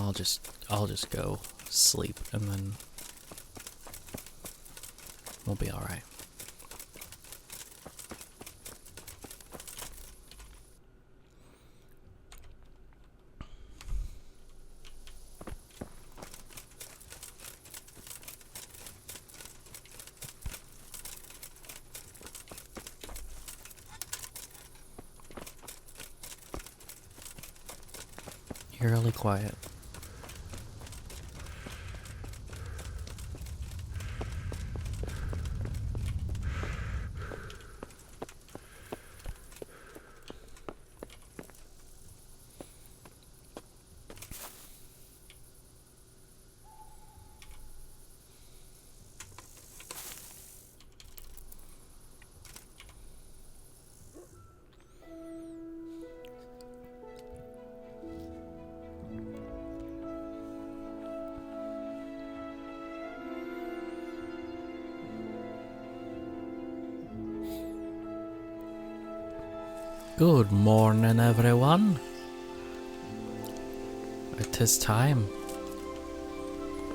I'll just go sleep and then we'll be all right. Eerily quiet. Good morning, everyone. It is time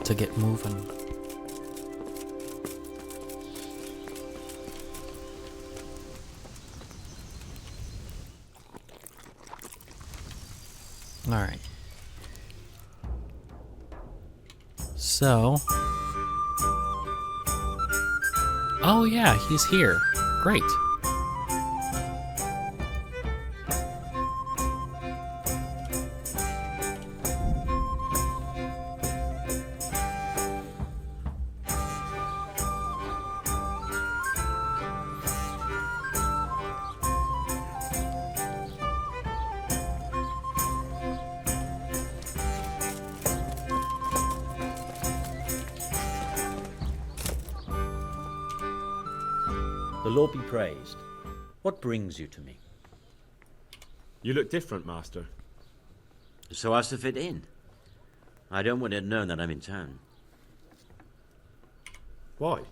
to get moving. All right. So, oh yeah, he's here. Great. The Lord be praised. What brings you to me? You look different, Master. So as to fit in. I don't want it known that I'm in town. Why?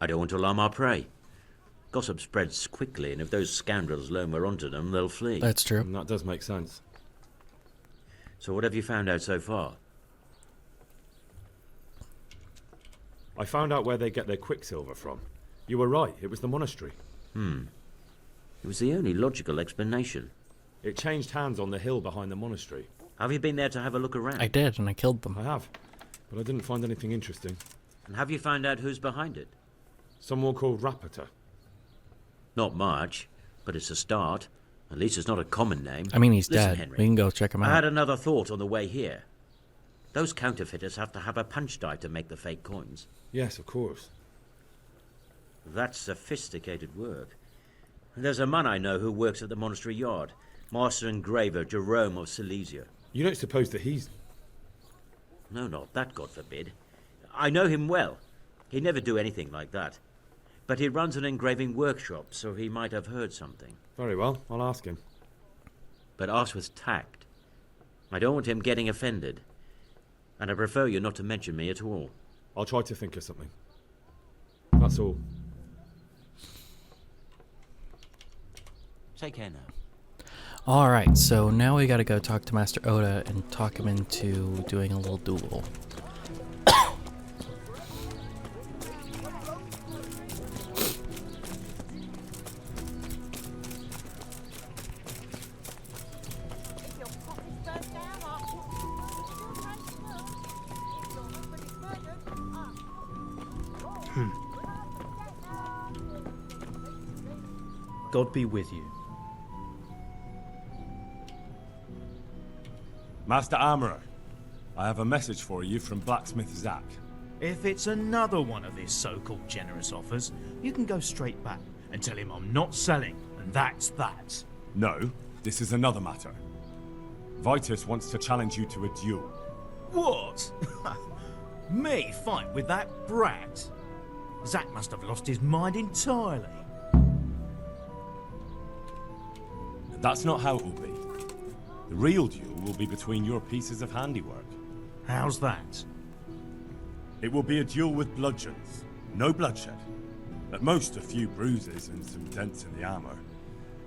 I don't want to alarm our prey. Gossip spreads quickly, and if those scoundrels learn we're onto them, they'll flee. That's true. And that does make sense. So what have you found out so far? I found out where they get their quicksilver from. You were right, it was the monastery. It was the only logical explanation. It changed hands on the hill behind the monastery. Have you been there to have a look around? I did, and I killed them. I have, but I didn't find anything interesting. And have you found out who's behind it? Someone called Rapita. Not much, but it's a start. At least it's not a common name. I mean, he's Listen, dead. Henry, We can go check him I had out. another thought on the way here. Those counterfeiters have to have a punch die to make the fake coins. Yes, of course. That's sophisticated work. There's a man I know who works at the monastery yard, Master Engraver Jerome of Silesia. You don't suppose that he's... No, not that, God forbid. I know him well. He'd never do anything like that. But he runs an engraving workshop, so he might have heard something. Very well, I'll ask him. But ask with tact. I don't want him getting offended. And I prefer you not to mention me at all. I'll try to think of something. That's all. Take care now. Alright, so now we gotta go talk to Master Oda and talk him into doing a little duel. God be with you. Master Armourer, I have a message for you from Blacksmith Zack. If it's another one of his so-called generous offers, you can go straight back and tell him I'm not selling, and that's that. No, this is another matter. Vitus wants to challenge you to a duel. What? Me fight with that brat? Zack must have lost his mind entirely. That's not how it will be. The real duel will be between your pieces of handiwork. How's that? It will be a duel with bludgeons. No bloodshed. At most, a few bruises and some dents in the armor.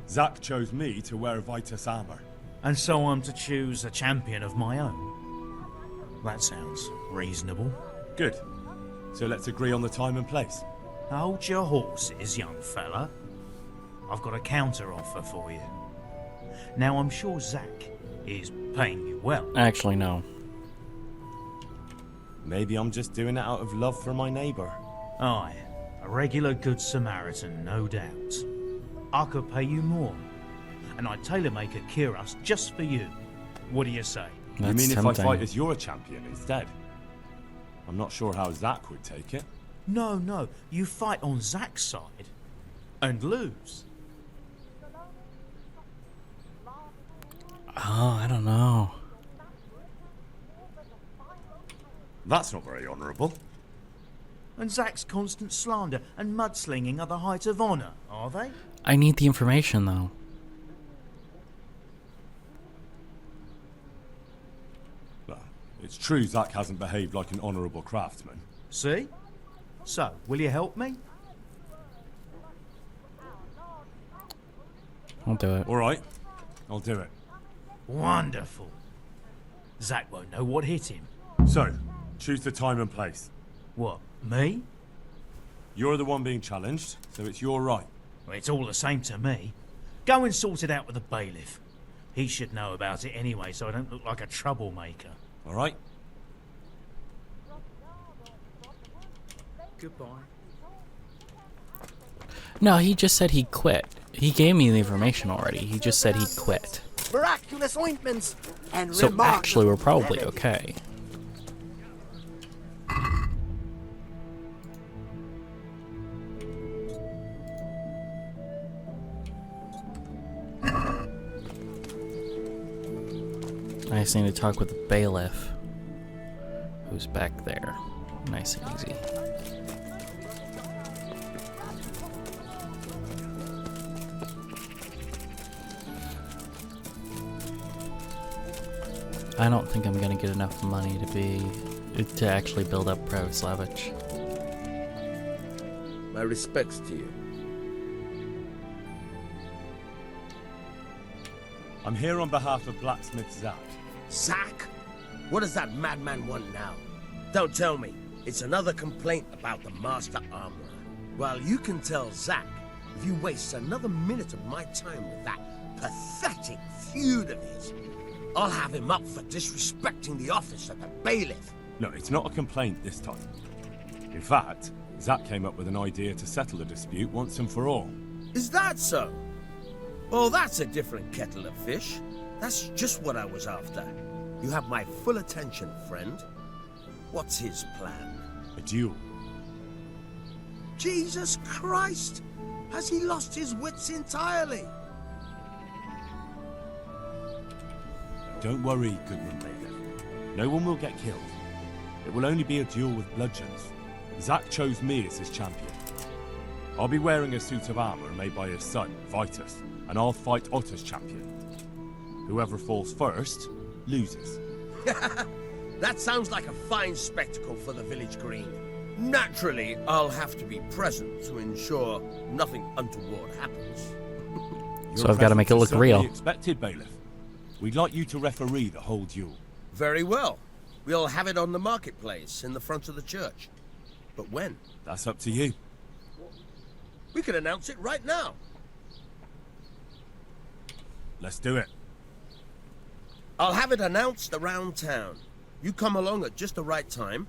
Zack chose me to wear Vitus armor. And so I'm to choose a champion of my own. That sounds reasonable. Good. So let's agree on the time and place. Hold your horses, young fella. I've got a counter offer for you. Now, I'm sure Zach is paying you well. Actually, no. Maybe I'm just doing it out of love for my neighbour. Aye, a regular good Samaritan, no doubt. I could pay you more, and I'd tailor-make a cuirass just for you. What do you say? That's you mean tempting. if I fight as your champion instead? I'm not sure how Zach would take it. No, you fight on Zach's side and lose. Oh, I don't know. That's not very honourable. And Zach's constant slander and mudslinging are the height of honour, are they? I need the information, though. Well, it's true Zach hasn't behaved like an honourable craftsman. See? So, will you help me? I'll do it. All right, I'll do it. Wonderful. Zach won't know what hit him. So, choose the time and place. What, me? You're the one being challenged, so it's your right. Well, it's all the same to me. Go and sort it out with the bailiff. He should know about it anyway, so I don't look like a troublemaker. All right? Goodbye. No, he just said he quit. He gave me the information already. He just said he quit. Miraculous ointments and So remarkable actually, we're probably remedies. okay. I just need to talk with the bailiff, who's back there. Nice and easy. I don't think I'm gonna get enough money to actually build up Pravoslavich. My respects to you. I'm here on behalf of blacksmith Zach. Zach? What does that madman want now? Don't tell me. It's another complaint about the Master Armorer. Well, you can tell Zach if you waste another minute of my time with that pathetic feud of his. I'll have him up for disrespecting the office of the bailiff. No, it's not a complaint this time. In fact, Zach came up with an idea to settle the dispute once and for all. Is that so? Oh, that's a different kettle of fish. That's just what I was after. You have my full attention, friend. What's his plan? A duel. Jesus Christ! Has he lost his wits entirely? Don't worry, Goodman Bailiff. No one will get killed. It will only be a duel with bludgeons. Zach chose me as his champion. I'll be wearing a suit of armor made by his son, Vitus, and I'll fight Otter's champion. Whoever falls first, loses. That sounds like a fine spectacle for the village green. Naturally, I'll have to be present to ensure nothing untoward happens. So I've got to make it look real. Expected, Bailiff. We'd like you to referee the whole duel. Very well. We'll have it on the marketplace in the front of the church. But when? That's up to you. We could announce it right now. Let's do it. I'll have it announced around town. You come along at just the right time.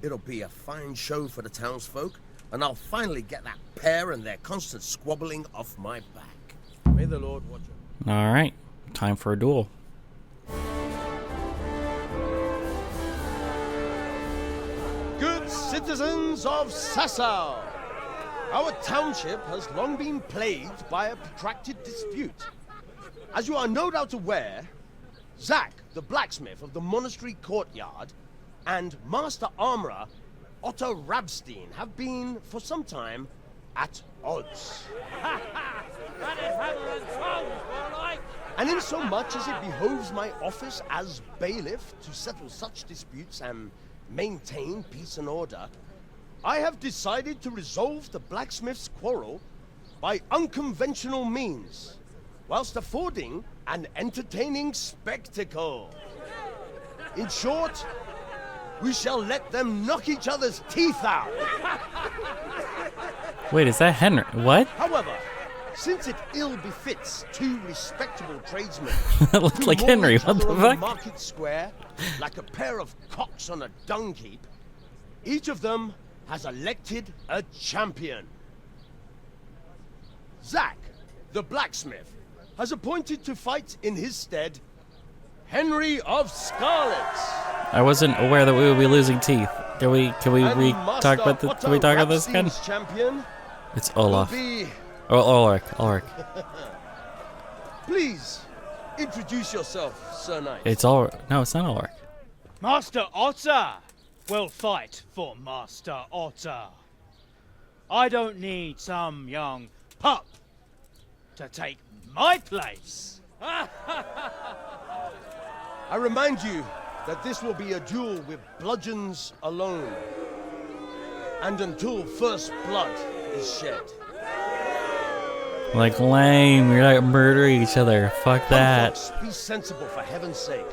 It'll be a fine show for the townsfolk, and I'll finally get that pair and their constant squabbling off my back. May the Lord watch you. All right, time for a duel. Good citizens of Sasau, our township has long been plagued by a protracted dispute. As you are no doubt aware, Zach, the blacksmith of the monastery courtyard, and Master Armorer Otto Rabstein have been, for some time, at odds. And in so much as it behoves my office as bailiff to settle such disputes and maintain peace and order, I have decided to resolve the blacksmith's quarrel by unconventional means, whilst affording an entertaining spectacle. In short, we shall let them knock each other's teeth out. Wait, is that Henry? What? However, since it ill befits two respectable tradesmen That looked to like maul Henry. each What other the on the fuck? market square like a pair of cocks on a dung heap, each of them has elected a champion. Zack, the blacksmith, has appointed to fight in his stead Henry of Scarlet. I wasn't aware that we would be losing teeth. Can we And Master talk about this? Can we Otto talk about this again? Rapstein's champion It's will Olaf. be... Oh, Ulrich. Please, introduce yourself, Sir Knight. It's Ulrich. No, it's not Ulrich. Master Otter will fight for Master Otter. I don't need some young pup to take my place. I remind you that this will be a duel with bludgeons alone. And until first blood is shed. Like, lame. You're not murdering each other. Fuck Come, that. folks, be sensible for heaven's sake.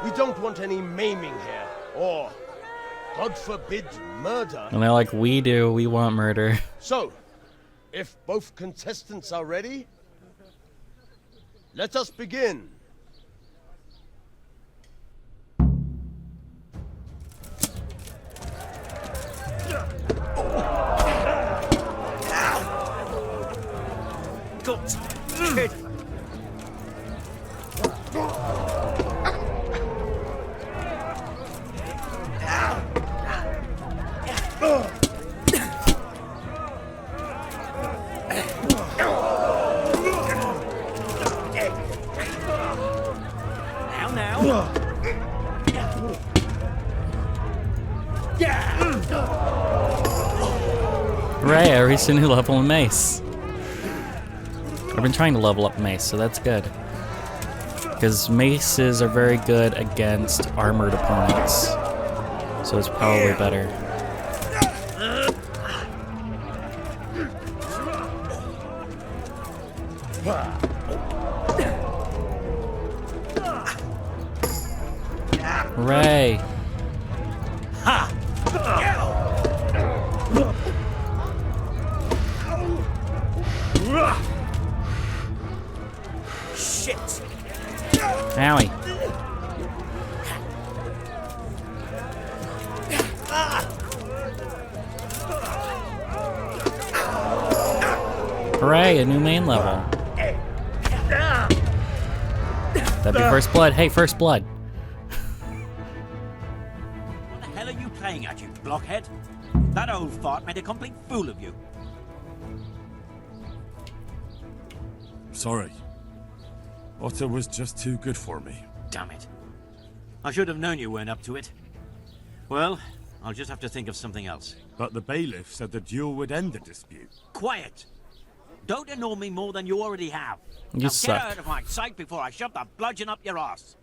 We don't want any maiming here, or, God forbid, murder. And they're like, we do. We want murder. So, if both contestants are ready, let us begin. Kid. Now. Hooray, I reached a new level in Mace. I've been trying to level up Mace, so that's good. Because Maces are very good against armored opponents. So it's probably better. Hooray! Shit. Owie. Hooray, a new main level. That'd be first blood. Hey, first blood. What the hell are you playing at, you blockhead? That old fart made a complete fool of you. Sorry. Otto was just too good for me. Damn it. I should have known you weren't up to it. Well, I'll just have to think of something else. But the bailiff said the duel would end the dispute. Quiet! Don't annoy me more than you already have. You Now suck. get out of my sight before I shove the bludgeon up your ass.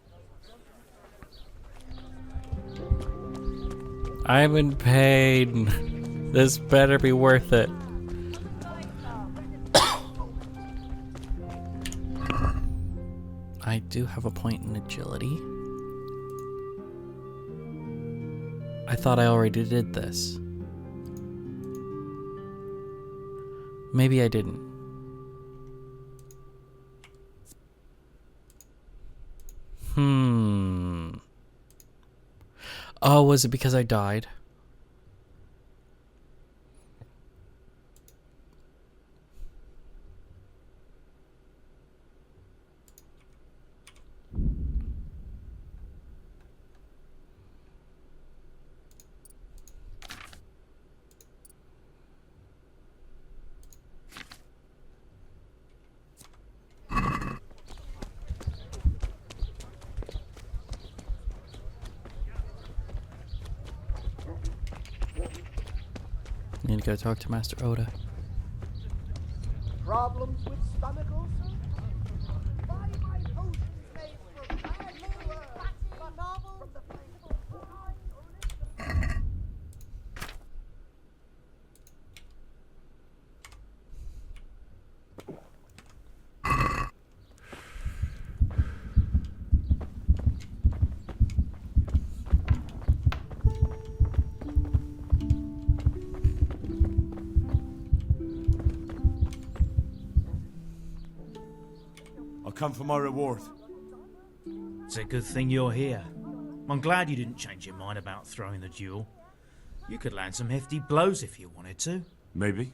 I've been paid. This better be worth it. I do have a point in agility. I thought I already did this. Maybe I didn't. Oh, was it because I died? Need to go talk to Master Oda. Problems with stomach ulcer? Buy my potions made from bad liver. The novel from the I'll come for my reward. It's a good thing you're here. I'm glad you didn't change your mind about throwing the duel. You could land some hefty blows if you wanted to. Maybe.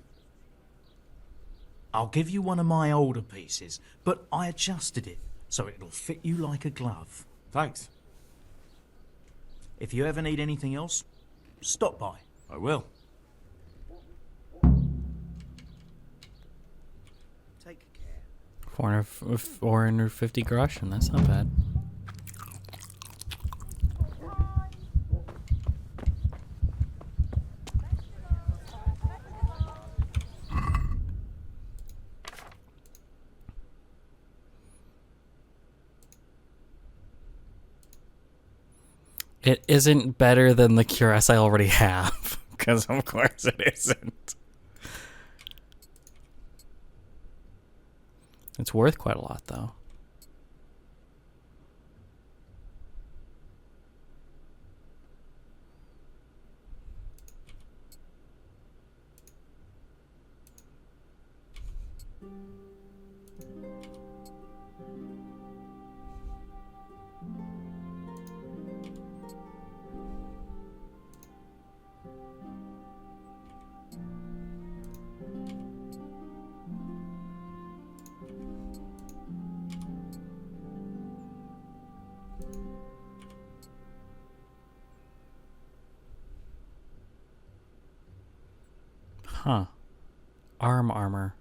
I'll give you one of my older pieces, but I adjusted it so it'll fit you like a glove. Thanks. If you ever need anything else, stop by. I will. Take care. 450 groschen, that's not bad. It isn't better than the cuirass I already have, because of course it isn't. It's worth quite a lot, though. Huh. Armor.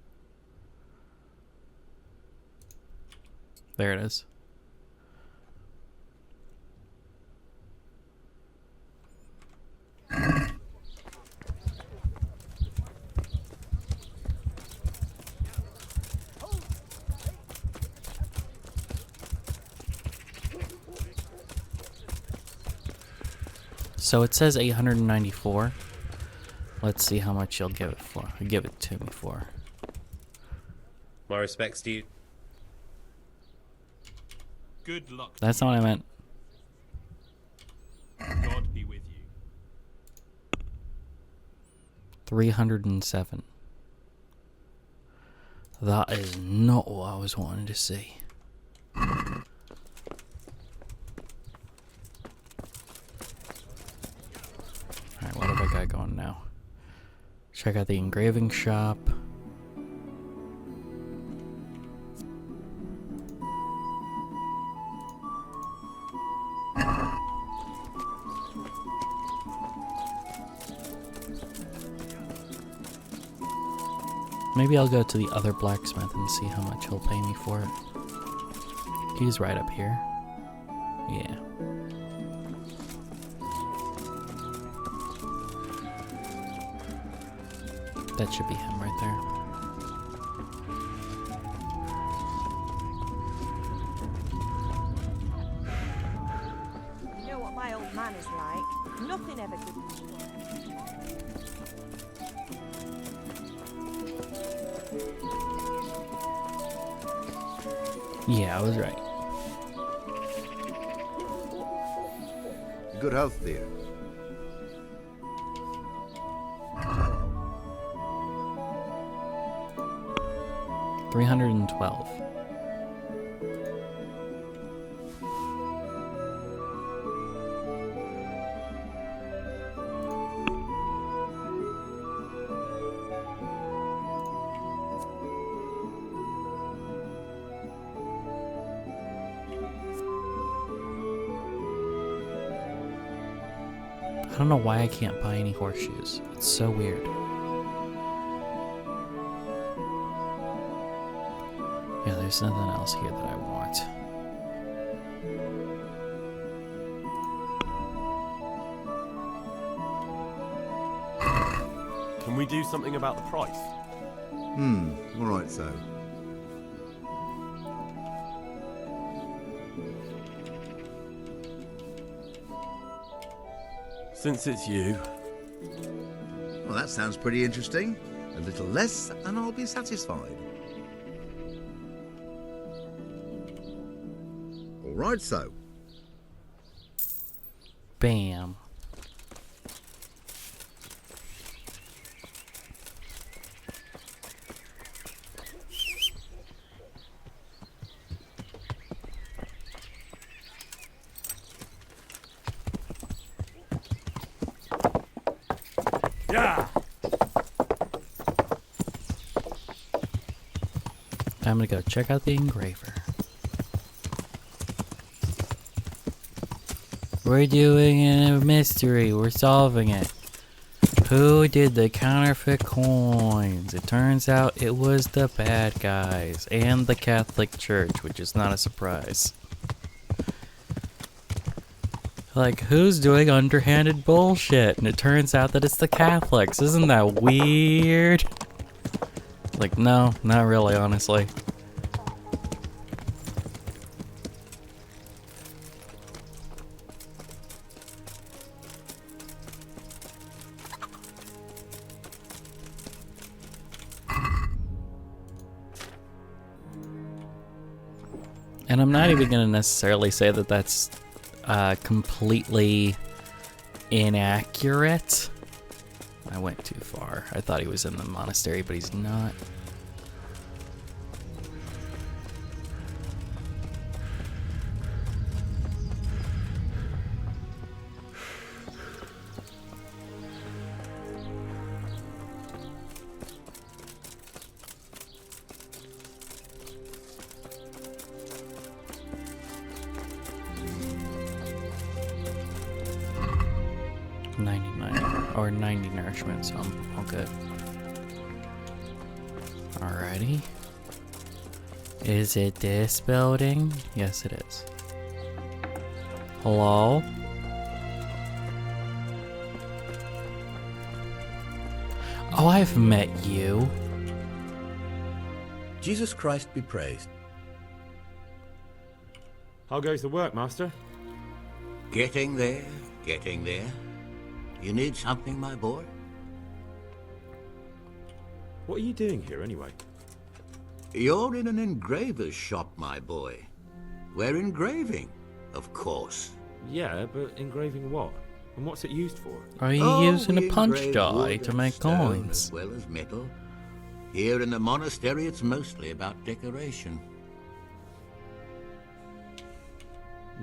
There it is. So it says 894. Let's see how much you'll give it for. Give it to me for. My respects to you. Good luck. That's not what I meant. God be with you. 307. That is not what I was wanting to see. Alright, what have I got going now? Check out the engraving shop. Maybe I'll go to the other blacksmith and see how much he'll pay me for it. He's right up here. Yeah. That should be him right there. You know what my old man is like. Nothing ever good. Yeah, I was right. Good health, dear. $312. I don't know why I can't buy any horseshoes. It's so weird. Yeah, there's nothing else here that I want. Can we do something about the price? All right, so. Since it's you. Well, that sounds pretty interesting. A little less, and I'll be satisfied. All right, so. Bam. Time to go check out the engraver. We're doing a mystery. We're solving it. Who did the counterfeit coins? It turns out it was the bad guys and the Catholic Church, which is not a surprise. Like, who's doing underhanded bullshit? And it turns out that it's the Catholics. Isn't that weird? Like, no, not really, honestly. And I'm not even going to necessarily say that that's completely inaccurate. I went too far. I thought he was in the monastery, but he's not. Or 90 nourishment, so I'm all good. Alrighty. Is it this building? Yes, it is. Hello? Oh, I've met you. Jesus Christ be praised. How goes the work, Master? Getting there, getting there. You need something, my boy? What are you doing here, anyway? You're in an engraver's shop, my boy. We're engraving, of course. Yeah, but engraving what? And what's it used for? Are you using a punch die to make coins? As well as metal. Here in the monastery, it's mostly about decoration.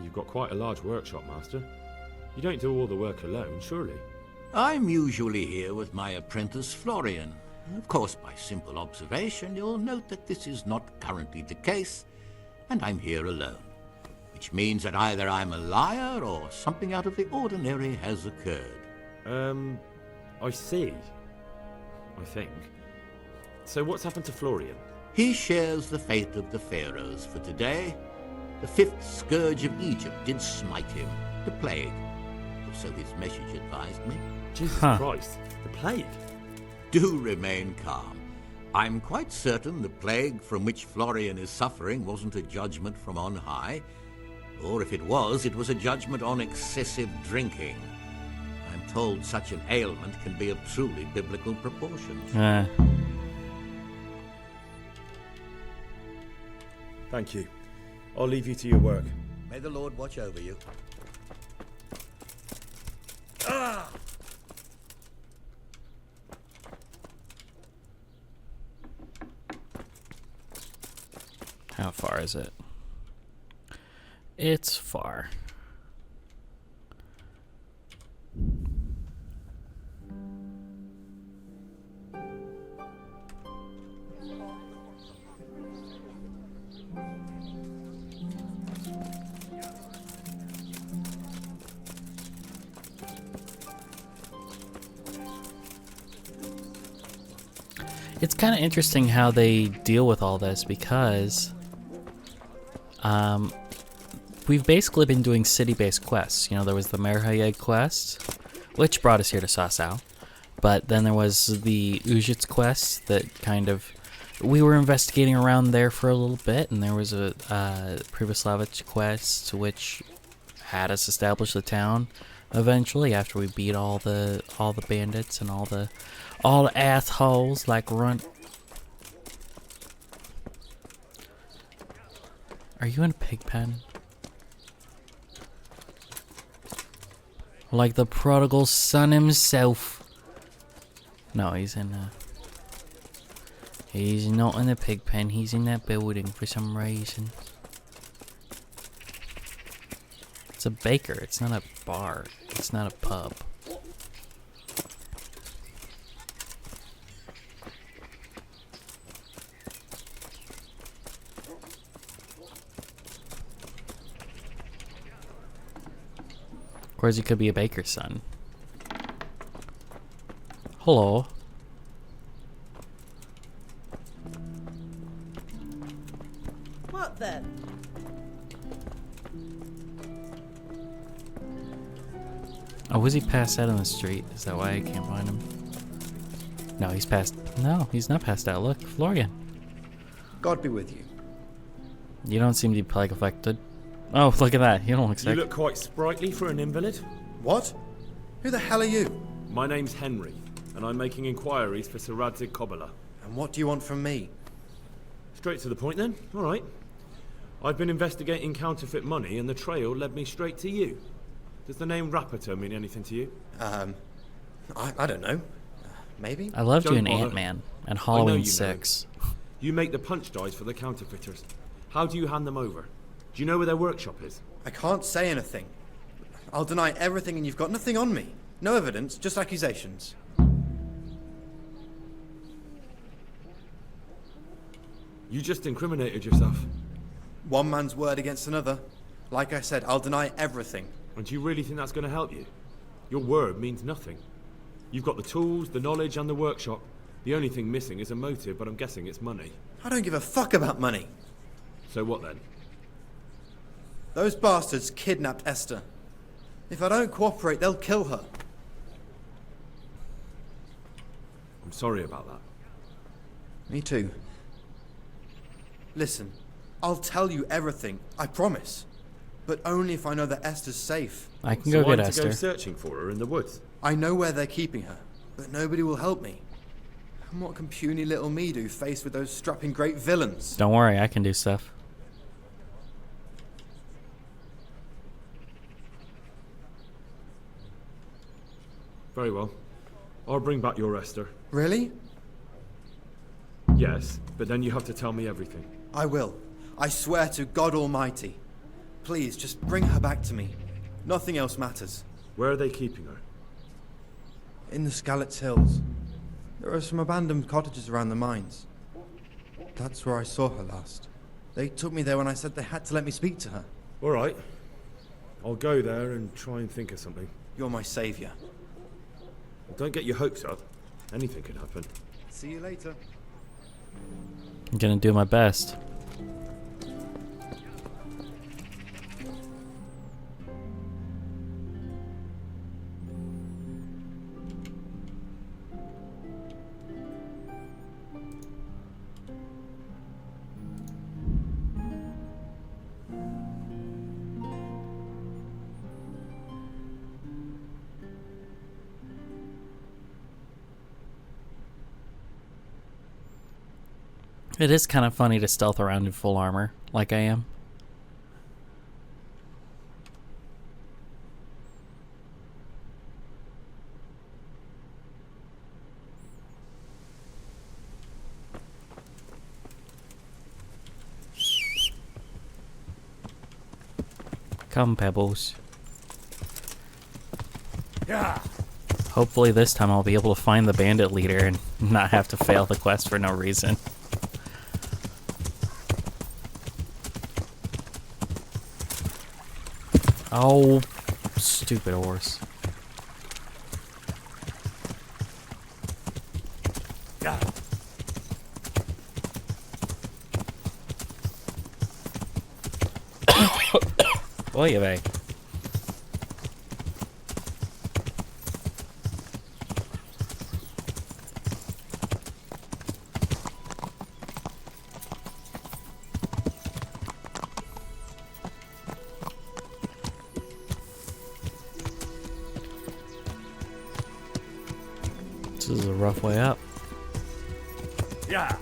You've got quite a large workshop, Master. You don't do all the work alone, surely? I'm usually here with my apprentice, Florian. Of course, by simple observation, you'll note that this is not currently the case, and I'm here alone. Which means that either I'm a liar or something out of the ordinary has occurred. I see. I think. So what's happened to Florian? He shares the fate of the pharaohs for today. The 5th scourge of Egypt did smite him, the plague. So his message advised me. Jesus Christ, the plague? Do remain calm. I'm quite certain the plague from which Florian is suffering wasn't a judgment from on high. Or if it was a judgment on excessive drinking. I'm told such an ailment can be of truly biblical proportions. Thank you. I'll leave you to your work. May the Lord watch over you. How far is it? It's far. It's kind of interesting how they deal with all this because we've basically been doing city-based quests. You know, there was the Merhayeg quest, which brought us here to Sasau, but then there was the Ujits quest that kind of, we were investigating around there for a little bit, and there was a Privoslavich quest which had us establish the town eventually after we beat all the bandits and all the assholes like Runt. Are you in a pig pen? Like the prodigal son himself. No, he's in a... He's not in a pig pen, he's in that building for some reason. It's a baker, it's not a bar, it's not a pub. Of course, he could be a baker's son. Hello. What then? Oh, was he passed out on the street? Is that why I can't find him? No, he's passed. No, he's not passed out. Look, Florian. God be with you. You don't seem to be plague affected. Oh, look at that. You don't look You sick. look quite sprightly for an invalid. What? Who the hell are you? My name's Henry, and I'm making inquiries for Sir Radzig Kobyla. And what do you want from me? Straight to the point then. All right. I've been investigating counterfeit money, and the trail led me straight to you. Does the name Rappator mean anything to you? I don't know. Maybe? I loved you Don't in bother. Ant-Man and I know Halloween you 6. You make the punch dies for the counterfeiters. How do you hand them over? Do you know where their workshop is? I can't say anything. I'll deny everything and you've got nothing on me. No evidence, just accusations. You just incriminated yourself. One man's word against another. Like I said, I'll deny everything. And do you really think that's going to help you? Your word means nothing. You've got the tools, the knowledge, and the workshop. The only thing missing is a motive, but I'm guessing it's money. I don't give a fuck about money. So what then? Those bastards kidnapped Esther. If I don't cooperate, they'll kill her. I'm sorry about that. Me too. Listen, I'll tell you everything, I promise. But only if I know that Esther's safe. I can So go get I'm to Esther. go searching for her in the woods. I know where they're keeping her, but nobody will help me. And what can puny little me do faced with those strapping great villains? Don't worry, I can do stuff. Very well. I'll bring back your Esther. Really? Yes, but then you have to tell me everything. I will. I swear to God Almighty. Please, just bring her back to me. Nothing else matters. Where are they keeping her? In the Skalitz Hills. There are some abandoned cottages around the mines. That's where I saw her last. They took me there when I said they had to let me speak to her. All right. I'll go there and try and think of something. You're my savior. Don't get your hopes up. Anything can happen. See you later. I'm gonna do my best. It is kind of funny to stealth around in full armor, like I am. Come, Pebbles. Yeah. Hopefully this time I'll be able to find the bandit leader and not have to fail the quest for no reason. Oh, stupid horse. Yeah. Oy vey. This is a rough way up. Yeah.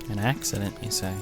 An accident, you say?